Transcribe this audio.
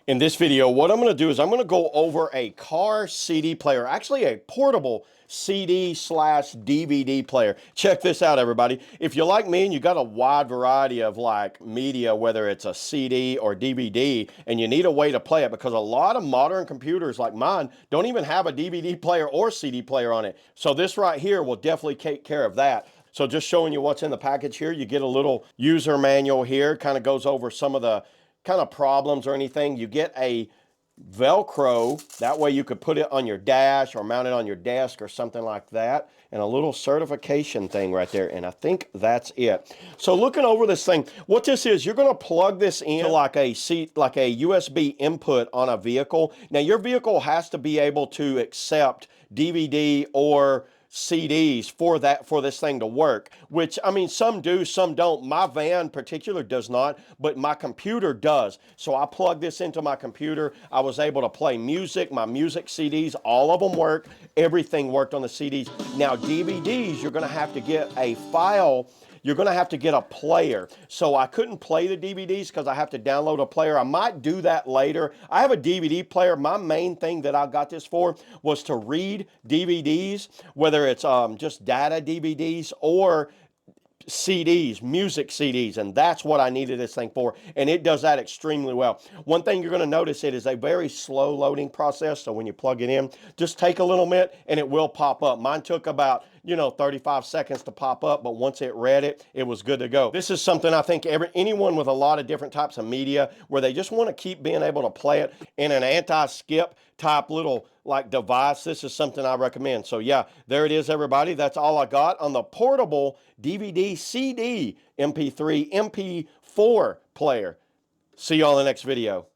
In this video, what I'm going to do is I'm going to go over a car CD player, actually a portable CD/DVD player. Check this out, everybody. If you're like me and you got a wide variety of like media, whether it's a CD or DVD, and you need a way to play it, because a lot of modern computers like mine don't even have a DVD player or CD player on it. So this right here will definitely take care of that. So just showing you what's in the package here. You get a little user manual here, kind of goes over some of the kind of problems or anything. You get a Velcro, that way you could put it on your dash or mount it on your desk or something like that, and a little certification thing right there, and I think that's it. So looking over this thing, what this is, you're going to plug this in like a USB input on a vehicle. Now your vehicle has to be able to accept DVD or CDs for this thing to work, which, I mean, some do, some don't. My van in particular does not, but my computer does. So I plugged this into my computer. I was able to play music, my music CDs, all of them work. Everything worked on the CDs. Now DVDs, you're going to have to get a file. You're going to have to get a player. So I couldn't play the DVDs because I have to download a player. I might do that later. I have a DVD player. My main thing that I got this for was to read DVDs, whether it's just data DVDs or CDs, music CDs, and that's what I needed this thing for, and it does that extremely well. One thing you're going to notice, it is a very slow loading process, so when you plug it in, just take a little minute and it will pop up. Mine took about 35 seconds to pop up, but once it read it, it was good to go. This is something I think anyone with a lot of different types of media where they just want to keep being able to play it in an anti-skip type little like device, this is something I recommend. So yeah, there it is, everybody. That's all I got on the portable DVD, CD, MP3, MP4 player. See you all in the next video.